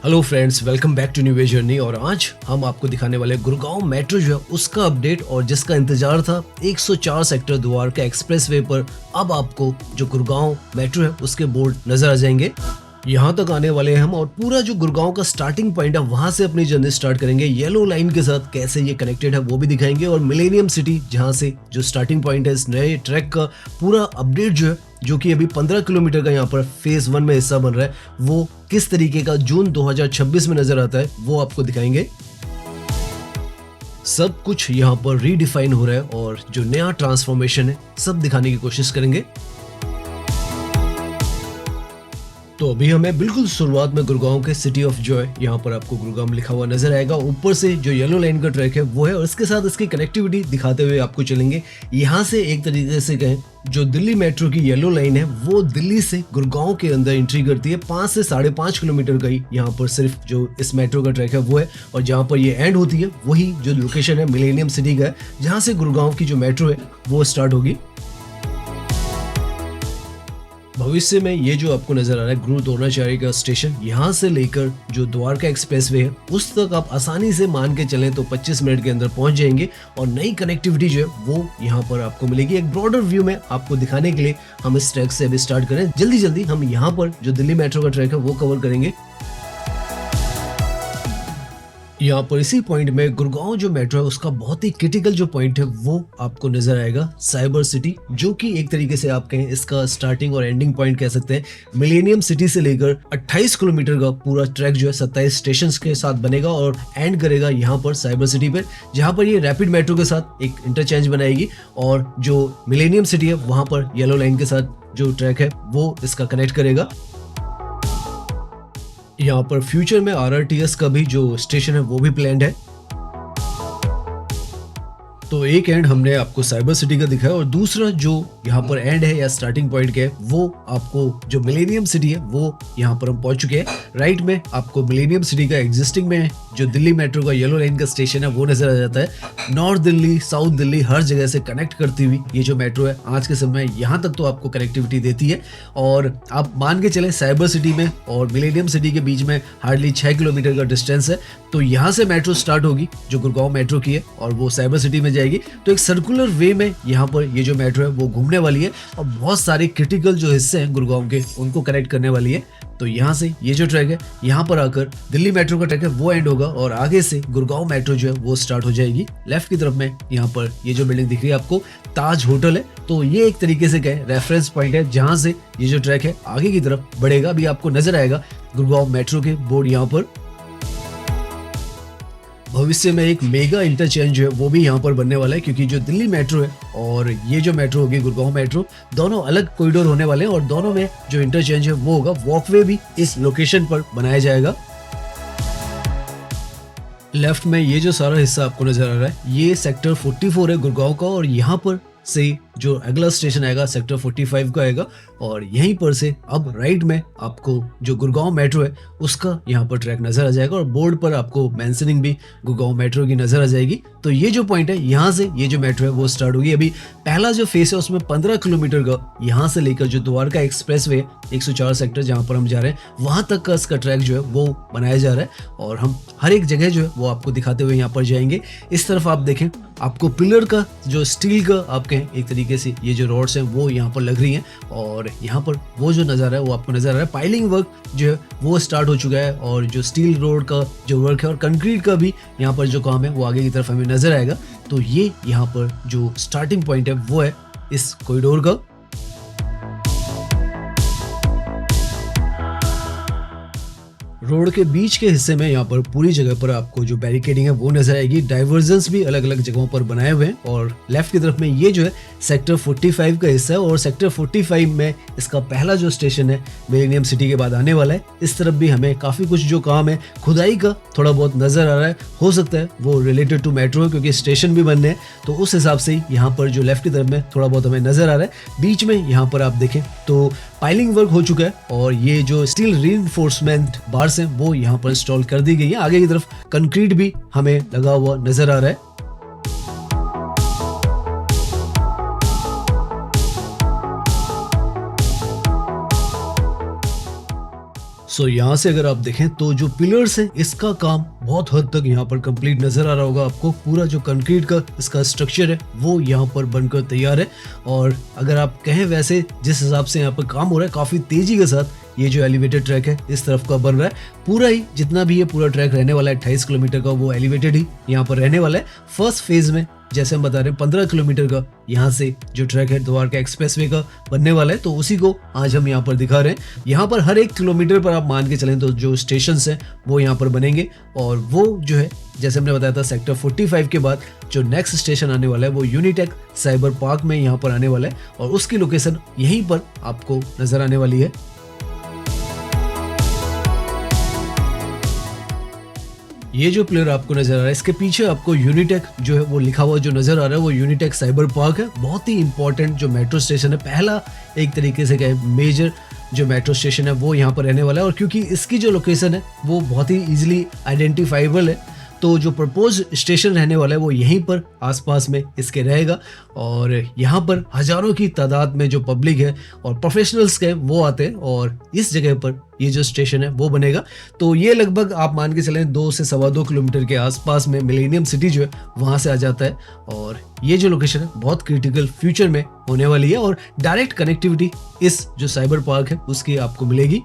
Hello friends, welcome back to new way journey. और आज हम आपको दिखाने वाले गुड़गांव मेट्रो जो है उसका अपडेट, और जिसका इंतजार था 104 सेक्टर द्वारका एक्सप्रेसवे पर, अब आपको जो गुड़गांव मेट्रो है उसके बोर्ड नजर आ जाएंगे। यहाँ तक आने वाले हैं हम, और पूरा जो गुड़गांव का स्टार्टिंग पॉइंट है वहां से अपनी जर्नी स्टार्ट करेंगे। येलो लाइन के साथ कैसे ये कनेक्टेड है वो भी दिखाएंगे, और मिलेनियम सिटी जहां से जो स्टार्टिंग पॉइंट है इस नए ट्रैक का पूरा अपडेट जो है, जो कि अभी 15 किलोमीटर का यहाँ पर फेज 1 में हिस्सा बन रहा है, वो किस तरीके का जून 2026 में नजर आता है वो आपको दिखाएंगे। सब कुछ यहाँ पर रीडिफाइन हो रहा है, और जो नया ट्रांसफॉर्मेशन है सब दिखाने की कोशिश करेंगे। तो अभी हमें बिल्कुल शुरुआत में गुड़गांव के सिटी ऑफ जॉय, यहाँ पर आपको गुड़गांव लिखा हुआ नजर आएगा। ऊपर से जो येलो लाइन का ट्रैक है वो है, और इसके साथ इसकी कनेक्टिविटी दिखाते हुए आपको चलेंगे। यहाँ से एक तरीके से कहें, जो दिल्ली मेट्रो की येलो लाइन है वो दिल्ली से गुड़गांव के अंदर एंट्री करती है। 5 से 5.5 किलोमीटर का ही यहाँ पर सिर्फ जो इस मेट्रो का ट्रैक है वो है, और जहाँ पर ये एंड होती है वही जो लोकेशन है मिलेनियम सिटी का है, जहाँ से गुड़गांव की जो मेट्रो है वो स्टार्ट होगी। भविष्य में ये जो आपको नजर आ रहा है गुरु द्रोणाचार्य का स्टेशन, यहाँ से लेकर जो द्वारका एक्सप्रेसवे है उस तक आप आसानी से मान के चलें तो 25 मिनट के अंदर पहुंच जाएंगे। और नई कनेक्टिविटी जो है वो यहाँ पर आपको मिलेगी। एक ब्रॉडर व्यू में आपको दिखाने के लिए हम इस ट्रैक से अभी स्टार्ट करें। जल्दी जल्दी हम यहाँ पर जो दिल्ली मेट्रो का ट्रैक है वो कवर करेंगे। यहाँ पर इसी पॉइंट में गुड़गांव जो मेट्रो है उसका बहुत ही क्रिटिकल जो पॉइंट है वो आपको नजर आएगा, साइबर सिटी, जो कि एक तरीके से आप कहें इसका स्टार्टिंग और एंडिंग पॉइंट कह सकते हैं। मिलेनियम सिटी से लेकर 28 किलोमीटर का पूरा ट्रैक जो है 27 स्टेशन के साथ बनेगा और एंड करेगा यहाँ पर साइबर सिटी पर, जहाँ पर ये रैपिड मेट्रो के साथ एक इंटरचेंज बनाएगी। और जो मिलेनियम सिटी है वहां पर येलो लाइन के साथ जो ट्रैक है वो इसका कनेक्ट करेगा। यहाँ पर फ्यूचर में आरआरटीएस का भी जो स्टेशन है वो भी प्लान्ड है। तो एक एंड हमने आपको साइबर सिटी का दिखाया, और दूसरा जो यहाँ पर एंड है या स्टार्टिंग पॉइंट का है वो आपको जो मिलेनियम सिटी है वो यहाँ पर हम पहुंच चुके हैं। राइट में आपको मिलेनियम सिटी का एग्जिस्टिंग में जो दिल्ली मेट्रो का येलो लाइन का स्टेशन है वो नजर आ जाता है। नॉर्थ दिल्ली, साउथ दिल्ली, हर जगह से कनेक्ट करती हुई ये जो मेट्रो है आज के समय यहाँ तक तो आपको कनेक्टिविटी देती है। और आप मान के चले साइबर सिटी में और मिलेनियम सिटी के बीच में हार्डली 6 किलोमीटर का डिस्टेंस है। तो यहाँ से मेट्रो स्टार्ट होगी जो गुड़गांव मेट्रो की है, और वो साइबर सिटी में जाएगी। तो एक सर्कुलर वे में यहाँ पर ये जो मेट्रो है वो घूमने वाली है, और बहुत सारे क्रिटिकल जो हिस्से हैं गुड़गांव के उनको कनेक्ट करने वाली है। तो यहाँ से ये जो ट्रैक है यहाँ पर आकर दिल्ली मेट्रो का ट्रैक है वो एंड होगा, और आगे से गुड़गांव मेट्रो जो है वो स्टार्ट हो जाएगी। लेफ्ट की तरफ में यहाँ पर ये जो बिल्डिंग दिख रही है आपको, ताज होटल है। तो ये एक तरीके से कहें रेफरेंस पॉइंट है जहाँ से ये जो ट्रैक है आगे की तरफ बढ़ेगा। अभी आपको नजर आएगा गुड़गांव मेट्रो के बोर्ड यहाँ पर। भविष्य में एक मेगा इंटरचेंज जो है वो भी यहाँ पर बनने वाला है, क्योंकि जो दिल्ली मेट्रो है और ये जो मेट्रो होगी गुड़गांव मेट्रो, दोनों अलग कॉरिडोर होने वाले हैं, और दोनों में जो इंटरचेंज है वो होगा। वॉकवे भी इस लोकेशन पर बनाया जाएगा। लेफ्ट में ये जो सारा हिस्सा आपको नजर आ रहा है ये सेक्टर 44 है गुड़गांव का, और यहाँ पर से जो अगला स्टेशन आएगा सेक्टर 45 का आएगा। और यहीं पर से अब राइट में आपको जो गुड़गांव मेट्रो है उसका यहाँ पर ट्रैक नजर आ जाएगा, और बोर्ड पर आपको मेंशनिंग भी गुड़गांव मेट्रो की नजर आ जाएगी। तो ये जो पॉइंट है यहाँ से ये जो मेट्रो है वो स्टार्ट होगी। अभी पहला जो फेस है उसमें 15 किलोमीटर का यहाँ से लेकर जो द्वारका एक्सप्रेसवे 104 सेक्टर जहाँ पर हम जा रहे हैं वहां तक का इसका ट्रैक जो है वो बनाया जा रहा है, और हम हर एक जगह जो है वो आपको दिखाते हुए यहाँ पर जाएंगे। इस तरफ आप देखें, आपको पिलर का जो स्टील का आप कहें एक तरीके से ये जो रोड्स हैं वो यहाँ पर लग रही हैं, और यहाँ पर वो जो नज़ारा है वो आपको नजर आ रहा है। पाइलिंग वर्क जो है वो स्टार्ट हो चुका है, और जो स्टील रोड का जो वर्क है और कंक्रीट का भी यहाँ पर जो काम है वो आगे की तरफ हमें नजर आएगा। तो ये यहाँ पर जो स्टार्टिंग पॉइंट है वो है इस कॉरिडोर का। रोड के बीच के हिस्से में यहाँ पर पूरी जगह पर आपको जो बैरिकेडिंग है वो नजर आएगी। डाइवर्जन्स भी अलग अलग जगहों पर बनाए हुए हैं, और लेफ्ट की तरफ में ये जो है सेक्टर 45 का हिस्सा है, और सेक्टर 45 में इसका पहला जो स्टेशन है मिलेनियम सिटी के बाद आने वाला है। इस तरफ भी हमें काफी कुछ जो काम है खुदाई का थोड़ा बहुत नजर आ रहा है। हो सकता है वो रिलेटेड टू मेट्रो है, क्योंकि स्टेशन भी बनने हैं, तो उस हिसाब से यहाँ पर जो लेफ्ट की तरफ में थोड़ा बहुत हमें नजर आ रहा है। बीच में यहाँ पर आप देखें तो पाइलिंग वर्क हो चुका है, और ये जो स्टील रीइंफोर्समेंट बार्स हैं वो यहाँ पर इंस्टॉल कर दी गई है। आगे की तरफ कंक्रीट भी हमें लगा हुआ नजर आ रहा है। सो यहाँ से अगर आप देखें तो जो पिलर्स है इसका काम बहुत हद तक यहाँ पर कंप्लीट नजर आ रहा होगा आपको। पूरा जो कंक्रीट का इसका स्ट्रक्चर है वो यहाँ पर बनकर तैयार है। और अगर आप कहें वैसे जिस हिसाब से यहाँ पर काम हो रहा है काफी तेजी के साथ ये जो एलिवेटेड ट्रैक है इस तरफ का बन रहा है। पूरा ही जितना भी ये पूरा ट्रैक रहने वाला है 28 किलोमीटर का वो एलिवेटेड ही यहाँ पर रहने वाला है। फर्स्ट फेज में जैसे हम बता रहे हैं 15 किलोमीटर का यहाँ से जो ट्रैक है द्वारका एक्सप्रेसवे का बनने वाला है, तो उसी को आज हम यहाँ पर दिखा रहे हैं। यहाँ पर हर 1 किलोमीटर पर आप मान के चलें तो जो स्टेशन हैं वो यहाँ पर बनेंगे। और वो जो है जैसे हमने बताया था सेक्टर 45 के बाद जो नेक्स्ट स्टेशन आने वाला है वो यूनिटेक साइबर पार्क में यहाँ पर आने वाला है और उसकी लोकेशन यहीं पर आपको नजर आने वाली है। ये जो प्लेयर आपको नजर आ रहा है इसके पीछे आपको यूनिटेक जो है वो लिखा हुआ जो नजर आ रहा है वो यूनिटेक साइबर पार्क है। बहुत ही इंपॉर्टेंट जो मेट्रो स्टेशन है, पहला एक तरीके से कहे मेजर जो मेट्रो स्टेशन है वो यहाँ पर रहने वाला है। और क्योंकि इसकी जो लोकेशन है वो बहुत ही इजीली आइडेंटिफाइबल है तो जो प्रपोज स्टेशन रहने वाला है वो यहीं पर आसपास में इसके रहेगा। और यहाँ पर हजारों की तादाद में जो पब्लिक है और प्रोफेशनल्स के वो आते हैं और इस जगह पर ये जो स्टेशन है वो बनेगा। तो ये लगभग आप मान के चलें 2 से 2.25 किलोमीटर के आसपास में मिलेनियम सिटी जो है वहाँ से आ जाता है। और ये जो लोकेशन है बहुत क्रिटिकल फ्यूचर में होने वाली है और डायरेक्ट कनेक्टिविटी इस जो साइबर पार्क है उसकी आपको मिलेगी।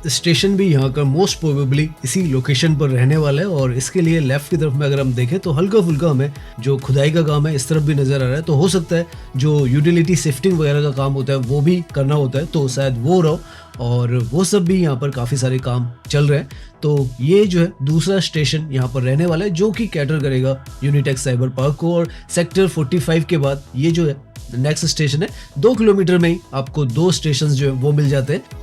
स्टेशन भी यहाँ का मोस्ट प्रोबेबली इसी लोकेशन पर रहने वाला है। और इसके लिए लेफ्ट की तरफ में अगर हम देखें तो हल्का फुल्का हमें जो खुदाई का काम है इस तरफ भी नजर आ रहा है। तो हो सकता है जो यूटिलिटी शिफ्टिंग वगैरह का काम होता है वो भी करना होता है, तो शायद वो रहो और वो सब भी यहाँ पर काफ़ी सारे काम चल रहे हैं। तो ये जो है दूसरा स्टेशन यहाँ पर रहने वाला है जो कि कैटर करेगा यूनिटेक साइबर पार्क को। और सेक्टर 45 के बाद ये जो है नेक्स्ट स्टेशन है 2 किलोमीटर में ही आपको 2 स्टेशन जो है वो मिल जाते हैं।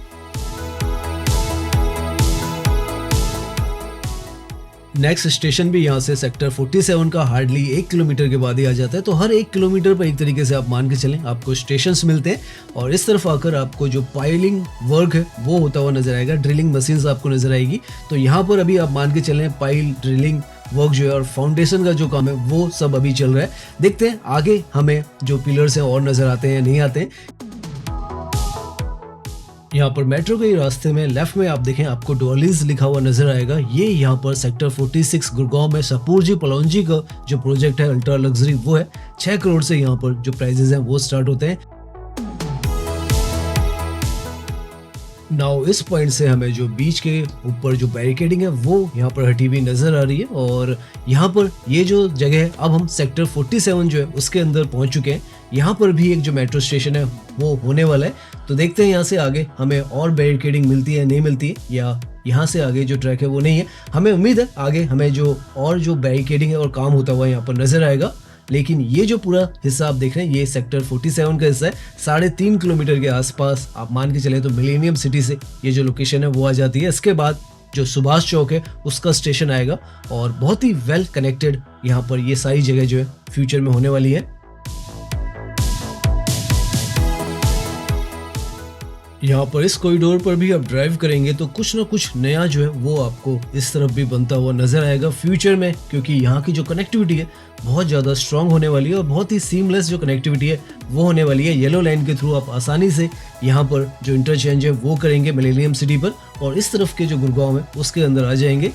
नेक्स्ट स्टेशन भी यहाँ से सेक्टर 47 का हार्डली 1 किलोमीटर के बाद ही आ जाता है। तो हर 1 किलोमीटर पर एक तरीके से आप मान के चलें आपको स्टेशंस मिलते हैं। और इस तरफ आकर आपको जो पाइलिंग वर्क है वो होता हुआ नजर आएगा, ड्रिलिंग मशीन्स आपको नजर आएगी। तो यहाँ पर अभी आप मान के चलें पाइल ड्रिलिंग वर्क जो है और फाउंडेशन का जो काम है वो सब अभी चल रहा है। देखते हैं आगे हमें जो पिलर्स हैं और नजर आते हैं या नहीं आते हैं। यहाँ पर मेट्रो के रास्ते में लेफ्ट में आप देखें आपको डॉलीज लिखा हुआ नजर आएगा। ये यहाँ पर सेक्टर 46 गुड़गांव में सपूरजी पलौंजी का जो प्रोजेक्ट है अल्ट्रा लग्जरी वो है। 6 करोड़ से यहाँ पर जो प्राइजेस हैं वो स्टार्ट होते हैं। नाउ इस पॉइंट से हमें जो बीच के ऊपर जो बैरिकेडिंग है वो यहाँ पर हटी हुई नजर आ रही है। और यहाँ पर ये जो जगह है अब हम सेक्टर 47 जो है उसके अंदर पहुंच चुके हैं। यहाँ पर भी एक जो मेट्रो स्टेशन है वो होने वाला है। तो देखते हैं यहाँ से आगे हमें और बैरिकेडिंग मिलती है नहीं मिलती है, या यहाँ से आगे जो ट्रैक है वो नहीं है। हमें उम्मीद है आगे हमें जो और जो बैरिकेडिंग है और काम होता हुआ यहाँ पर नजर आएगा। लेकिन ये जो पूरा हिस्सा आप देख रहे हैं ये सेक्टर 47 का हिस्सा है। 3.5 किलोमीटर के आसपास आप मान के चले तो मिलेनियम सिटी से ये जो लोकेशन है वो आ जाती है। इसके बाद जो सुभाष चौक है उसका स्टेशन आएगा और बहुत ही वेल कनेक्टेड यहाँ पर ये सारी जगह जो है फ्यूचर में होने वाली है। यहाँ पर इस कॉरिडोर पर भी आप ड्राइव करेंगे तो कुछ ना कुछ नया जो है वो आपको इस तरफ भी बनता हुआ नजर आएगा फ्यूचर में, क्योंकि यहाँ की जो कनेक्टिविटी है बहुत ज़्यादा स्ट्रांग होने वाली है और बहुत ही सीमलेस जो कनेक्टिविटी है वो होने वाली है। येलो लाइन के थ्रू आप आसानी से यहाँ पर जो इंटरचेंज है वो करेंगे मिलेनियम सिटी पर और इस तरफ के जो गुड़गांव है उसके अंदर आ जाएंगे।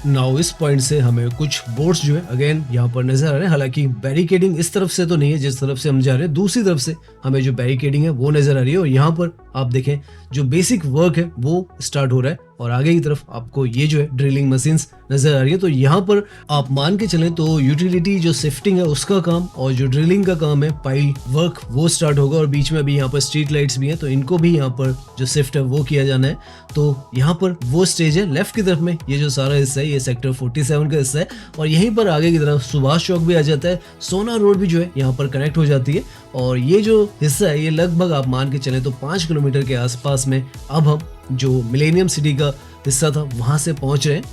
नाउ इस पॉइंट से हमें कुछ बोर्ड्स जो है अगेन यहाँ पर नजर आ रहे हैं। हालांकि बैरिकेडिंग इस तरफ से तो नहीं है जिस तरफ से हम जा रहे हैं, दूसरी तरफ से हमें जो बैरिकेडिंग है वो नजर आ रही है। और यहाँ पर आप देखें जो बेसिक वर्क है वो स्टार्ट हो रहा है और आगे की तरफ आपको ये जो है ड्रिलिंग मशीन्स नजर आ रही है। तो यहाँ पर आप मान के चलें तो यूटिलिटी जो शिफ्टिंग है उसका काम और जो ड्रिलिंग का काम है पाइल वर्क वो स्टार्ट होगा। और बीच में अभी यहाँ पर स्ट्रीट लाइट्स भी हैं तो इनको भी यहाँ पर जो शिफ्ट है वो किया जाना है। तो यहाँ पर वो स्टेज है लेफ्ट की तरफ में, ये जो सारा हिस्सा है ये सेक्टर 47 का हिस्सा है। और यहीं पर आगे की तरफ सुभाष चौक भी आ जाता है, सोना रोड भी जो है यहाँ पर कनेक्ट हो जाती है। और ये जो हिस्सा है ये लगभग आप मान के चलें तो 5 किलोमीटर के आसपास में अब हम जो मिलेनियम सिटी का हिस्सा था वहां से पहुंच रहे हैं।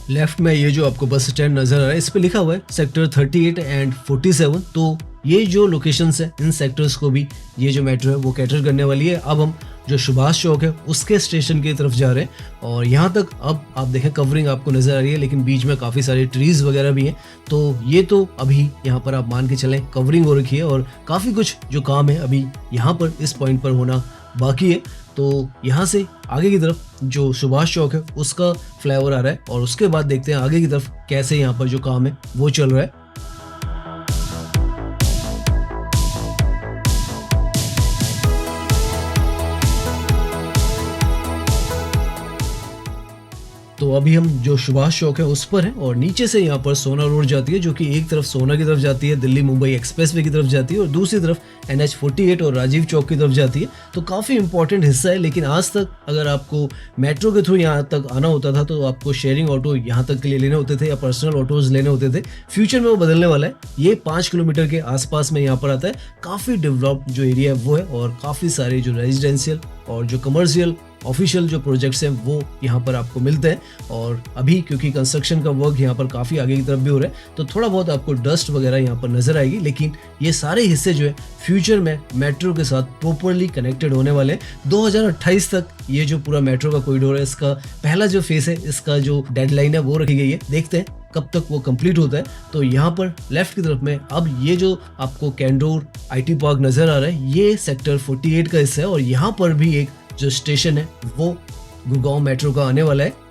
लेफ्ट में ये जो आपको बस स्टैंड नजर आ रहा है, इस पे लिखा हुआ है सेक्टर 38 एंड 47। तो ये जो लोकेशंस है, इन सेक्टर्स को भी ये जो मेट्रो है वो कैटर करने वाली है। अब हम जो सुभाष चौक है उसके स्टेशन की तरफ जा रहे हैं और यहाँ तक अब आप देखें कवरिंग आपको नजर आ रही है, लेकिन बीच में काफ़ी सारे ट्रीज वगैरह भी हैं। तो ये तो अभी यहाँ पर आप मान के चलें कवरिंग हो रखी है और काफ़ी कुछ जो काम है अभी यहाँ पर इस पॉइंट पर होना बाकी है। तो यहाँ से आगे की तरफ जो सुभाष चौक है उसका फ्लाईओवर आ रहा है और उसके बाद देखते हैं आगे की तरफ कैसे यहाँ पर जो काम है वो चल रहा है। तो अभी हम जो सुभाष चौक है उस पर हैं और नीचे से यहाँ पर सोना रोड जाती है, जो कि एक तरफ सोना की तरफ जाती है, दिल्ली मुंबई एक्सप्रेसवे की तरफ जाती है और दूसरी तरफ NH48 और राजीव चौक की तरफ जाती है। तो काफ़ी इंपॉर्टेंट हिस्सा है, लेकिन आज तक अगर आपको मेट्रो के थ्रू यहाँ तक आना होता था तो आपको शेयरिंग ऑटो यहाँ तक के लिए लेने होते थे या पर्सनल ऑटोज लेने होते थे। फ्यूचर में वो बदलने वाला है। ये 5 किलोमीटर के आसपास में यहाँ पर आता है। काफ़ी डेवलप्ड जो एरिया है वो है और काफ़ी सारे जो रेजिडेंशियल और जो कमर्शियल ऑफिशियल जो प्रोजेक्ट्स हैं वो यहाँ पर आपको मिलते हैं। और अभी क्योंकि कंस्ट्रक्शन का वर्क यहाँ पर काफ़ी आगे की तरफ भी हो रहा है तो थोड़ा बहुत आपको डस्ट वगैरह यहाँ पर नजर आएगी, लेकिन ये सारे हिस्से जो है फ्यूचर में मेट्रो के साथ प्रॉपरली कनेक्टेड होने वाले हैं। 2028 तक ये जो पूरा मेट्रो का कॉरिडोर है, इसका पहला जो फेस है, इसका जो डेडलाइन है वो रखी गई है। देखते हैं कब तक वो कंप्लीट होता है। तो यहाँ पर लेफ्ट की तरफ में अब ये जो आपको कैंडोर IT पार्क नजर आ रहा है, ये सेक्टर 48 का हिस्सा है और यहाँ पर भी एक जो स्टेशन है वो गुड़गांव मेट्रो का आने वाला है।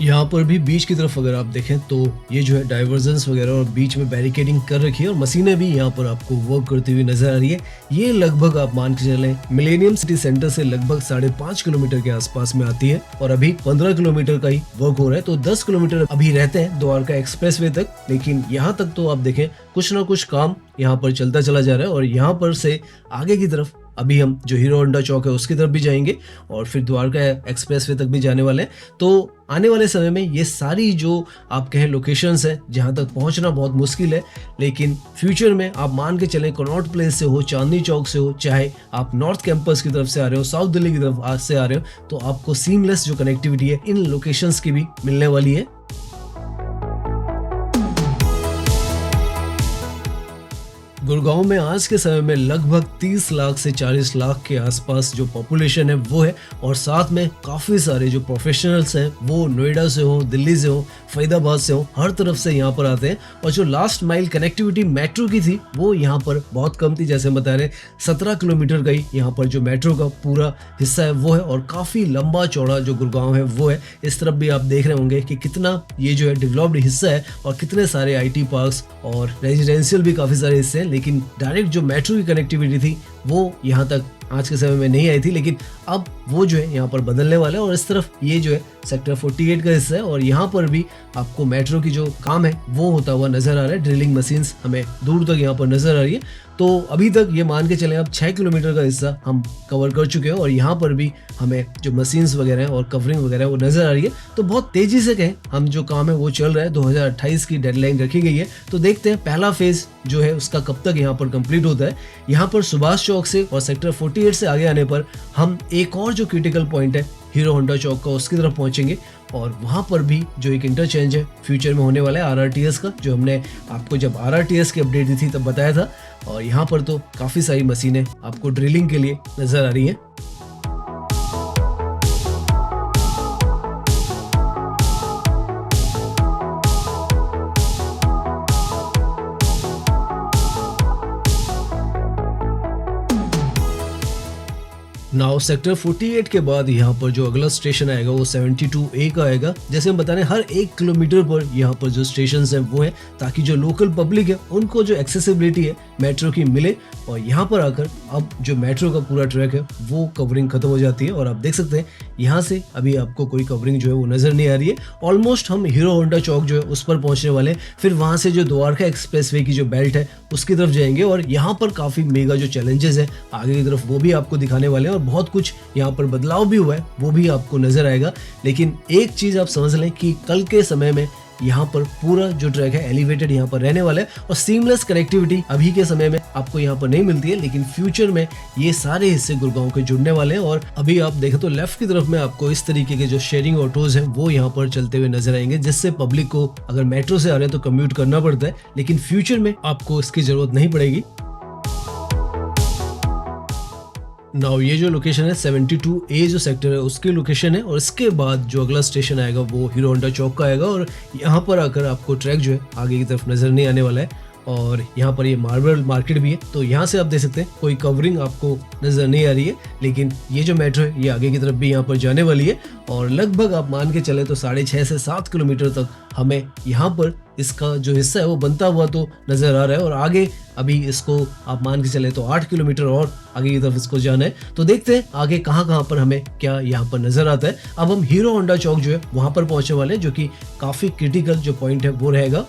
यहाँ पर भी बीच की तरफ अगर आप देखें तो ये जो है डाइवर्जेंस वगैरह और बीच में बैरिकेडिंग कर रखी है और मशीनें भी यहाँ पर आपको वर्क करती हुई नजर आ रही है। ये लगभग आप मान के चलें मिलेनियम सिटी सेंटर से लगभग 5.5 किलोमीटर के आसपास में आती है और अभी 15 किलोमीटर का ही वर्क हो रहा है। तो 10 किलोमीटर अभी रहते हैं द्वारका एक्सप्रेसवे तक, लेकिन यहाँ तक तो आप देखें कुछ ना कुछ काम यहाँ पर चलता चला जा रहा है। और यहाँ पर से आगे की तरफ अभी हम जो हीरो होंडा चौक है उसकी तरफ भी जाएंगे और फिर द्वारका एक्सप्रेसवे तक भी जाने वाले हैं। तो आने वाले समय में ये सारी जो आप कहें लोकेशंस है जहाँ तक पहुँचना बहुत मुश्किल है, लेकिन फ्यूचर में आप मान के चलें कनॉट प्लेस से हो, चांदनी चौक से हो, चाहे आप नॉर्थ कैंपस की तरफ से आ रहे हो, साउथ दिल्ली की तरफ आज से आ रहे हो, तो आपको सीमलेस जो कनेक्टिविटी है इन लोकेशंस की भी मिलने वाली है। गुड़गांव में आज के समय में लगभग 30 लाख से 40 लाख के आसपास जो पॉपुलेशन है वो है और साथ में काफ़ी सारे जो प्रोफेशनल्स हैं वो नोएडा से हो, दिल्ली से हो, फरीदाबाद से हो, हर तरफ से यहाँ पर आते हैं। और जो लास्ट माइल कनेक्टिविटी मेट्रो की थी वो यहाँ पर बहुत कम थी, जैसे हम बता रहे 17 किलोमीटर का ही यहाँ पर जो मेट्रो का पूरा हिस्सा है वो है और काफ़ी लंबा चौड़ा जो गुड़गांव है वो है। इस तरफ भी आप देख रहे होंगे कि कितना ये जो है डेवलप्ड हिस्सा है और कितने सारे IT पार्क्स और रेजिडेंशियल भी काफ़ी सारे हिस्से हैं, लेकिन डायरेक्ट जो मेट्रो की कनेक्टिविटी थी वो यहाँ तक आज के समय में नहीं आई थी, लेकिन अब वो जो है यहाँ पर बदलने वाला है। और इस तरफ ये जो है सेक्टर 48 का हिस्सा है और यहाँ पर भी आपको मेट्रो की जो काम है वो होता हुआ नजर आ रहा है। ड्रिलिंग मशीन्स हमें दूर तक यहाँ पर नजर आ रही है। तो अभी तक ये मान के चलें अब 6 किलोमीटर का हिस्सा हम कवर कर चुके हैं और यहाँ पर भी हमें जो मशीन्स वगैरह हैं और कवरिंग वगैरह वो नजर आ रही है। तो बहुत तेजी से कहें हम जो काम है वो चल रहा है। 2028 की डेडलाइन रखी गई है, तो देखते हैं पहला फेज जो है उसका कब तक यहाँ पर कंप्लीट होता है। यहाँ पर सुभाष चौक से और सेक्टर 48 से आगे आने पर हम एक और जो क्रिटिकल पॉइंट है हीरो होंडा चौक का उसकी तरफ पहुंचेंगे और वहां पर भी जो एक इंटरचेंज है फ्यूचर में होने वाला है RRTS का, जो हमने आपको जब RRTS की अपडेट दी थी तब बताया था। और यहाँ पर तो काफ़ी सारी मशीनें आपको ड्रिलिंग के लिए नज़र आ रही हैं। नाउ सेक्टर 48 के बाद यहाँ पर जो अगला स्टेशन आएगा वो 72A का आएगा। जैसे हम बता रहे हैं हर 1 किलोमीटर पर यहाँ पर जो स्टेशन हैं वो है ताकि जो लोकल पब्लिक है उनको जो एक्सेसिबिलिटी है मेट्रो की मिले। और यहाँ पर आकर अब जो मेट्रो का पूरा ट्रैक है वो कवरिंग खत्म हो जाती है और आप देख सकते हैं यहाँ से अभी आपको कोई कवरिंग जो है वो नजर नहीं आ रही है। ऑलमोस्ट हम हीरो होंडा चौक जो है उस पर पहुंचने वाले हैं, फिर वहाँ से जो द्वारका एक्सप्रेसवे की जो बेल्ट है उसकी तरफ जाएंगे और यहाँ पर काफ़ी मेगा जो चैलेंजेस है आगे की तरफ वो भी आपको दिखाने वाले हैं और बहुत कुछ यहाँ पर बदलाव भी हुआ है वो भी आपको नजर आएगा। लेकिन एक चीज़ आप समझ लें कि कल के समय में यहाँ पर पूरा जो ट्रैक है एलिवेटेड यहाँ पर रहने वाला है और सीमलेस कनेक्टिविटी अभी के समय में आपको यहाँ पर नहीं मिलती है, लेकिन फ्यूचर में ये सारे हिस्से गुड़गांव के जुड़ने वाले हैं। और अभी आप देखें तो लेफ्ट की तरफ में आपको इस तरीके के जो शेयरिंग ऑटोज हैं वो यहाँ पर चलते हुए नजर आएंगे, जिससे पब्लिक को अगर मेट्रो से आ रहे हैं तो कम्यूट करना पड़ता है, लेकिन फ्यूचर में आपको इसकी जरूरत नहीं पड़ेगी। नाउ ये जो लोकेशन है 72A जो सेक्टर है उसकी लोकेशन है, और इसके बाद जो अगला स्टेशन आएगा वो हीरो होंडा चौक का आएगा, और यहाँ पर आकर आपको ट्रैक जो है आगे की तरफ नजर नहीं आने वाला है। और यहाँ पर ये मार्बल मार्केट भी है, तो यहाँ से आप देख सकते हैं कोई कवरिंग आपको नजर नहीं आ रही है, लेकिन ये जो मेट्रो है ये आगे की तरफ भी यहाँ पर जाने वाली है, और लगभग आप मान के चले तो 6.5 से 7 किलोमीटर तक हमें यहाँ पर इसका जो हिस्सा है वो बनता हुआ तो नजर आ रहा है। और आगे अभी इसको आप मान के चले तो 8 किलोमीटर और आगे की तरफ इसको जाना है, तो देखते हैं आगे कहाँ पर हमें क्या यहाँ पर नजर आता है। अब हम हीरो होंडा चौक जो है वहां पर पहुंचने वाले हैं, जो कि काफी क्रिटिकल जो पॉइंट है वो रहेगा।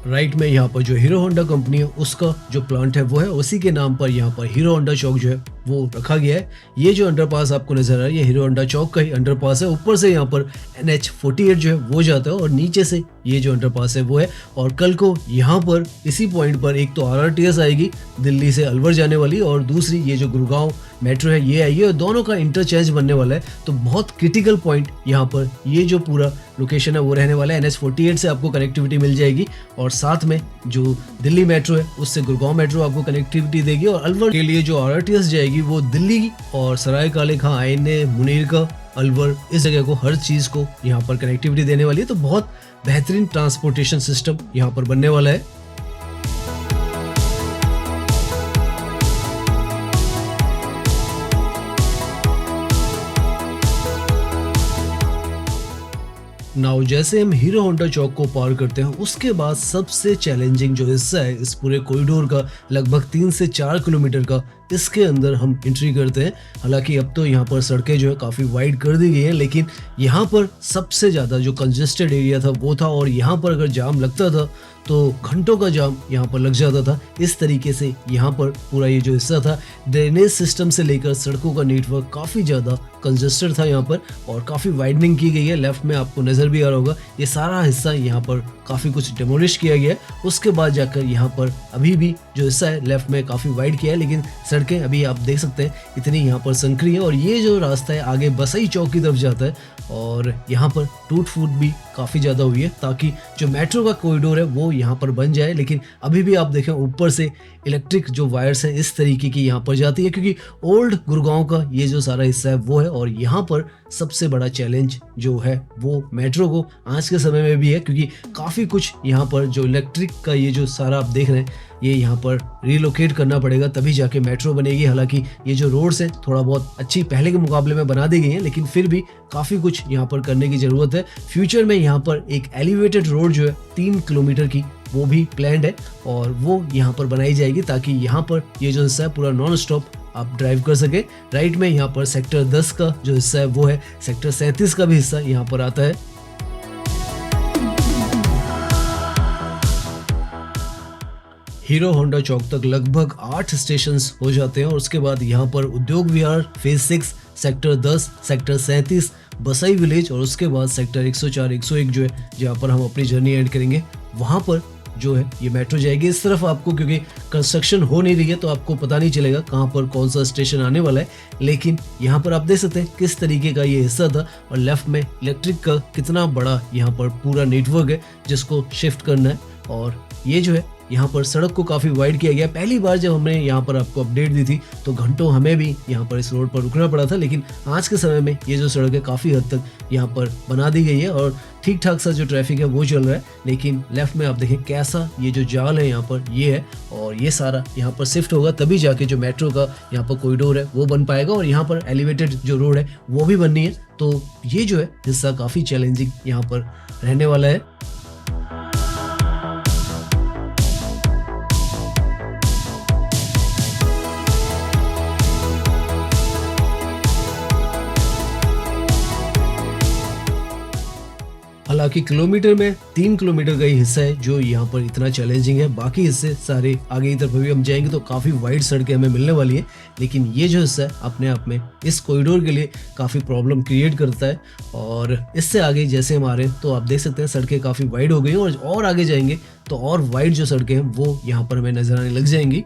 राइट में यहाँ पर जो हीरो होंडा कंपनी है उसका जो प्लांट है वो है, उसी के नाम पर यहाँ पर हीरो होंडा चौक जो है वो रखा गया है। ये जो अंडरपास आपको नजर आ रहा है ये हीरो होंडा चौक का ही अंडरपास है। ऊपर से यहाँ पर NH48 जो है वो जाता है और नीचे से ये जो अंडरपास है वो है। और कल को यहाँ पर इसी पॉइंट पर एक तो RRTS आएगी दिल्ली से अलवर जाने वाली, और दूसरी ये जो गुड़गांव मेट्रो है ये आएगी, और दोनों का इंटरचेंज बनने वाला है। तो बहुत क्रिटिकल पॉइंट यहाँ पर ये जो पूरा लोकेशन है वो रहने वाला है। NH48 से आपको कनेक्टिविटी मिल जाएगी, और साथ में जो दिल्ली मेट्रो है उससे गुड़गांव मेट्रो आपको कनेक्टिविटी देगी, और अलवर के लिए जो RRTS जाएगी वो दिल्ली और सराय काले खां, आईने, मुनीर का, अलवर, इस जगह को हर चीज को यहाँ पर कनेक्टिविटी देने वाली है। तो बहुत बेहतरीन ट्रांसपोर्टेशन सिस्टम यहाँ पर बनने वाला है। नाउ जैसे हम हीरो होंडा चौक को पार करते हैं उसके बाद सबसे चैलेंजिंग जो हिस्सा है इस पूरे कॉरिडोर का, लगभग 3 से 4 किलोमीटर का, इसके अंदर हम एंट्री करते हैं। हालांकि अब तो यहाँ पर सड़कें जो है काफ़ी वाइड कर दी गई हैं, लेकिन यहाँ पर सबसे ज़्यादा जो कंजेस्टेड एरिया था वो था, और यहाँ पर अगर जाम लगता था तो घंटों का जाम यहाँ पर लग जाता था। इस तरीके से यहाँ पर पूरा ये जो हिस्सा था, ड्रेनेज सिस्टम से लेकर सड़कों का नेटवर्क काफ़ी ज़्यादा कंजेस्टेड था यहाँ पर, और काफ़ी वाइडनिंग की गई है। लेफ्ट में आपको नज़र भी आ रहा होगा ये सारा हिस्सा यहाँ पर काफ़ी कुछ डेमोलिश किया गया है। उसके बाद जाकर यहाँ पर अभी भी जो हिस्सा है लेफ्ट में काफ़ी वाइड किया है, लेकिन सड़कें अभी आप देख सकते हैं इतनी यहाँ पर संकरी है। और ये जो रास्ता है आगे बसई चौक की तरफ जाता है, और यहाँ पर टूट फूट भी काफ़ी ज़्यादा हुई है ताकि जो मेट्रो का कॉरिडोर है वो यहाँ पर बन जाए। लेकिन अभी भी आप देखें ऊपर से इलेक्ट्रिक जो वायर्स हैं इस तरीके की यहाँ पर जाती है, क्योंकि ओल्ड गुड़गांव का ये जो सारा हिस्सा है वो है। और यहाँ पर सबसे बड़ा चैलेंज जो है वो मेट्रो को आज के समय में भी है, क्योंकि काफ़ी कुछ यहाँ पर जो इलेक्ट्रिक का ये जो सारा आप देख रहे हैं ये यहाँ पर रिलोकेट करना पड़ेगा तभी जाके मेट्रो बनेगी। हालांकि ये जो रोड्स हैं थोड़ा बहुत अच्छी पहले के मुकाबले में बना दी गई हैं, लेकिन फिर भी काफ़ी कुछ यहाँ पर करने की ज़रूरत है। फ्यूचर में यहाँ पर एक एलिवेटेड रोड जो है 3 किलोमीटर की वो भी प्लान्ड है, और वो यहाँ पर बनाई जाएगी ताकि यहाँ पर ये जो हिस्सा है पूरा नॉन स्टॉप आप ड्राइव कर सके। राइट में यहाँ पर सेक्टर 10 का जो हिस्सा है वो है, सेक्टर 37 का भी हिस्सा यहाँ पर आता है। हीरो होंडा चौक तक लगभग 8 स्टेशन हो जाते हैं, और उसके बाद यहाँ पर उद्योग विहार, फेज 6, सेक्टर 10, सेक्टर 37, बसई विलेज, और उसके बाद सेक्टर 104, 101 जो है जहाँ पर हम अपनी जर्नी एंड करेंगे, वहाँ पर जो है ये मेट्रो जाएगी। इस तरफ आपको क्योंकि कंस्ट्रक्शन हो नहीं रही है तो आपको पता नहीं चलेगा कहाँ पर कौन सा स्टेशन आने वाला है, लेकिन यहाँ पर आप देख सकते हैं किस तरीके का ये हिस्सा था, और लेफ्ट में इलेक्ट्रिक का कितना बड़ा यहाँ पर पूरा नेटवर्क है जिसको शिफ्ट करना है। और ये जो है यहाँ पर सड़क को काफ़ी वाइड किया गया। पहली बार जब हमने यहाँ पर आपको अपडेट दी थी तो घंटों हमें भी यहाँ पर इस रोड पर रुकना पड़ा था, लेकिन आज के समय में ये जो सड़क है काफ़ी हद तक यहाँ पर बना दी गई है और ठीक ठाक सा जो ट्रैफिक है वो चल रहा है। लेकिन लेफ्ट में आप देखें कैसा ये जो जाल है यहाँ पर ये है, और ये सारा यहाँ पर शिफ्ट होगा तभी जाके जो मेट्रो का यहाँ पर कॉरिडोर है वो बन पाएगा, और यहाँ पर एलिवेटेड जो रोड है वो भी बननी है। तो ये जो है हिस्सा काफ़ी चैलेंजिंग यहाँ पर रहने वाला है। हालांकि किलोमीटर में 3 किलोमीटर का ही हिस्सा है जो यहाँ पर इतना चैलेंजिंग है, बाकी हिस्से सारे आगे की तरफ भी हम जाएंगे तो काफ़ी वाइड सड़कें हमें मिलने वाली है, लेकिन ये जो हिस्सा है अपने आप में इस कॉरिडोर के लिए काफ़ी प्रॉब्लम क्रिएट करता है। और इससे आगे जैसे हम आ रहे हैं तो आप देख सकते हैं सड़कें काफ़ी वाइड हो गई और आगे जाएंगे तो और वाइड जो सड़कें हैं वो यहाँ पर हमें नजर आने लग जाएंगी।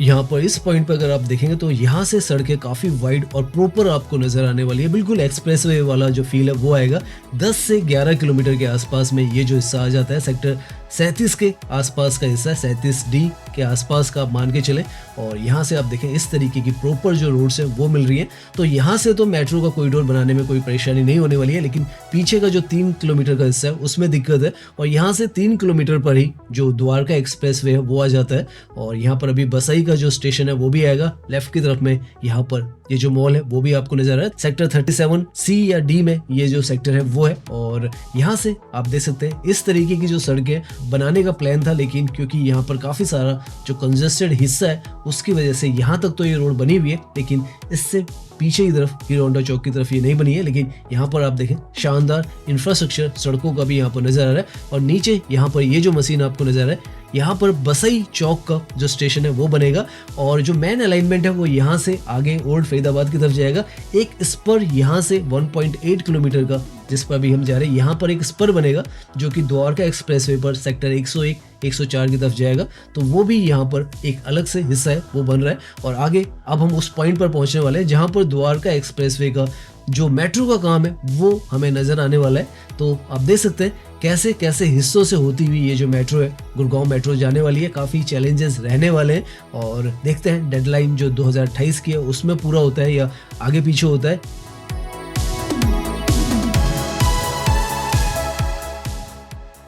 यहाँ पर इस पॉइंट पर अगर आप देखेंगे तो यहाँ से सड़कें काफ़ी वाइड और प्रॉपर आपको नज़र आने वाली है, बिल्कुल एक्सप्रेसवे वाला जो फील है वो आएगा। 10 से 11 किलोमीटर के आसपास में ये जो हिस्सा आ जाता है, सेक्टर 37 के आसपास का हिस्सा है, 37D के आसपास का आप मान के चलें। और यहाँ से आप देखें इस तरीके की प्रॉपर जो रोड्स है वो मिल रही है, तो यहाँ से तो मेट्रो का कॉरिडोर बनाने में कोई परेशानी नहीं होने वाली है, लेकिन पीछे का जो 3 किलोमीटर का हिस्सा है उसमें दिक्कत है। और यहाँ से 3 किलोमीटर पर ही जो द्वारका एक्सप्रेस वे है वो आ जाता है, और यहाँ पर अभी बसई का जो स्टेशन है वो भी आएगा। लेफ्ट की तरफ में यहाँ पर ये जो मॉल है वो भी आपको नजर आ रहा है, सेक्टर 37C या D में ये जो सेक्टर है वो है। और यहाँ से आप देख सकते हैं इस तरीके की जो सड़कें बनाने का प्लान था, लेकिन क्योंकि यहाँ पर काफी सारा जो कंजेस्टेड हिस्सा है उसकी वजह से यहाँ तक तो ये रोड बनी हुई है, लेकिन इससे पीछे की तरफ हीरो होंडा चौक की तरफ ये नहीं बनी है। लेकिन यहाँ पर आप देखें शानदार इंफ्रास्ट्रक्चर सड़कों का भी यहाँ पर नजर आ रहा है। और नीचे यहाँ पर ये जो मशीन आपको नजर आ रहा है, यहाँ पर बसई चौक का जो स्टेशन है वो बनेगा, और जो मेन अलाइनमेंट है वो यहाँ से आगे ओल्ड फरीदाबाद की तरफ जाएगा। एक स्पर यहाँ से 1.8 किलोमीटर का जिस पर भी हम जा रहे हैं, यहाँ पर एक स्पर बनेगा जो कि द्वारका एक्सप्रेसवे पर सेक्टर 101 104 की तरफ जाएगा, तो वो भी यहाँ पर एक अलग से हिस्सा है वो बन रहा है। और आगे अब हम उस पॉइंट पर पहुंचने वाले हैं जहाँ पर द्वारका एक्सप्रेसवे का जो मेट्रो का काम है वो हमें नजर आने वाला है। तो आप देख सकते हैं कैसे कैसे हिस्सों से होती हुई ये जो मेट्रो है, गुड़गांव मेट्रो जाने वाली है। काफ़ी चैलेंजेस रहने वाले हैं और देखते हैं डेडलाइन जो 2028 की है उसमें पूरा होता है या आगे पीछे होता है।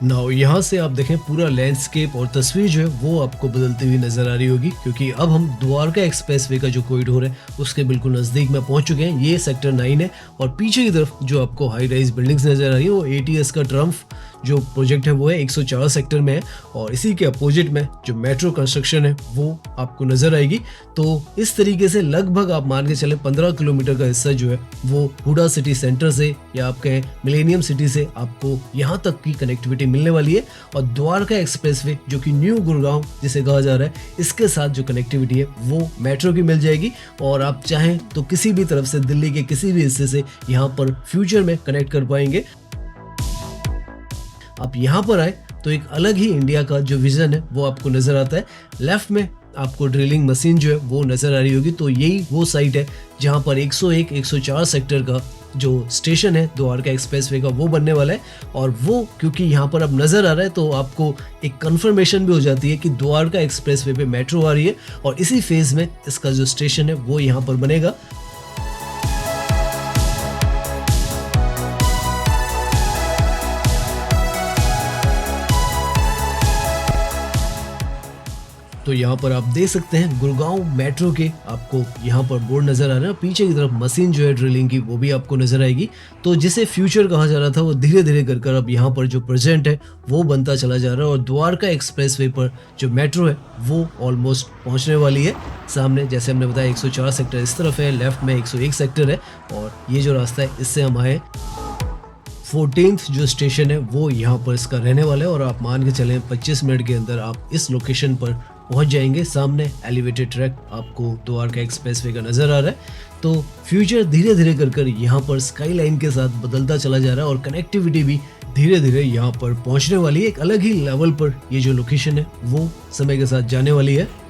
नाउ यहाँ से आप देखें पूरा लैंडस्केप और तस्वीर जो है वो आपको बदलती हुई नजर आ रही होगी, क्योंकि अब हम द्वारका एक्सप्रेसवे का जो कॉरिडोर है उसके बिल्कुल नज़दीक में पहुंच चुके हैं। ये सेक्टर 9 है और पीछे की तरफ जो आपको हाई राइज बिल्डिंग्स नजर आ रही है वो ATS का ट्रम्फ जो प्रोजेक्ट है वो है 104 सेक्टर में है, और इसी के अपोजिट में जो मेट्रो कंस्ट्रक्शन है वो आपको नजर आएगी। तो इस तरीके से लगभग आप मान के चले 15 किलोमीटर का हिस्सा जो है वो हुडा सिटी सेंटर से या आप कहें मिलेनियम सिटी से आपको यहाँ तक की कनेक्टिविटी मिलने वाली है। और द्वारका एक्सप्रेसवे जो कि न्यू गुड़गांव जिसे कहा जा रहा है, इसके साथ जो कनेक्टिविटी है वो मेट्रो की मिल जाएगी, और आप चाहें तो किसी भी तरफ से दिल्ली के किसी भी हिस्से से यहाँ पर फ्यूचर में कनेक्ट कर पाएंगे। आप यहाँ पर आए तो एक अलग ही इंडिया का जो विजन है वो आपको नजर आता है। लेफ्ट में आपको ड्रिलिंग मशीन जो है वो नजर आ रही होगी, तो यही वो साइट है जहाँ पर 101 104 सेक्टर का जो स्टेशन है द्वारका एक्सप्रेसवे का वो बनने वाला है। और वो क्योंकि यहाँ पर अब नजर आ रहा है तो आपको एक कंफर्मेशन भी हो जाती है कि द्वारका एक्सप्रेसवे पे मेट्रो आ रही है, और इसी फेज में इसका जो स्टेशन है वो यहाँ पर बनेगा। तो यहाँ पर आप देख सकते हैं गुड़गांव मेट्रो के आपको यहाँ पर बोर्ड नजर आ रहा है, पीछे की तरफ मशीन जो है ड्रिलिंग की वो भी आपको नजर आएगी। तो जिसे फ्यूचर कहा जा रहा था वो धीरे धीरे कर अब यहाँ पर जो प्रेजेंट है वो बनता चला जा रहा है। और द्वारका एक्सप्रेसवे पर जो मेट्रो है वो ऑलमोस्ट पहुँचने वाली है। सामने जैसे हमने बताया 104 सेक्टर इस तरफ है, लेफ्ट में 101 सेक्टर है, और ये जो रास्ता है इससे हम आए 14th जो स्टेशन है वो यहाँ पर इसका रहने वाला है। और आप मान के चलें 25 मिनट के अंदर आप इस लोकेशन पर पहुंच जाएंगे। सामने एलिवेटेड ट्रैक आपको द्वारका एक्सप्रेसवे का नजर आ रहा है। तो फ्यूचर धीरे धीरे कर यहाँ पर स्काई लाइन के साथ बदलता चला जा रहा है, और कनेक्टिविटी भी धीरे धीरे यहाँ पर पहुंचने वाली है। एक अलग ही लेवल पर ये जो लोकेशन है वो समय के साथ जाने वाली है।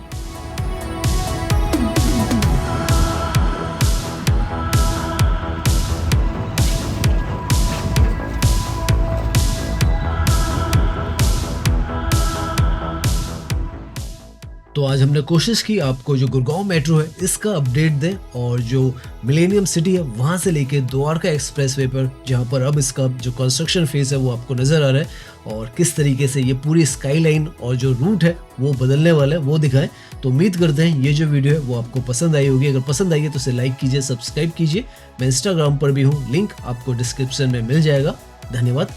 तो आज हमने कोशिश की आपको जो गुड़गांव मेट्रो है इसका अपडेट दें, और जो मिलेनियम सिटी है वहां से लेके द्वारका एक्सप्रेसवे पर जहां पर अब इसका जो कंस्ट्रक्शन फेज है वो आपको नजर आ रहा है, और किस तरीके से ये पूरी स्काई लाइन और जो रूट है वो बदलने वाला है वो दिखाएं। तो उम्मीद करते हैं ये जो वीडियो है वो आपको पसंद आई होगी। अगर पसंद आई है तो इसे लाइक कीजिए, सब्सक्राइब कीजिए। मैं इंस्टाग्राम पर भी हूँ, लिंक आपको डिस्क्रिप्शन में मिल जाएगा। धन्यवाद।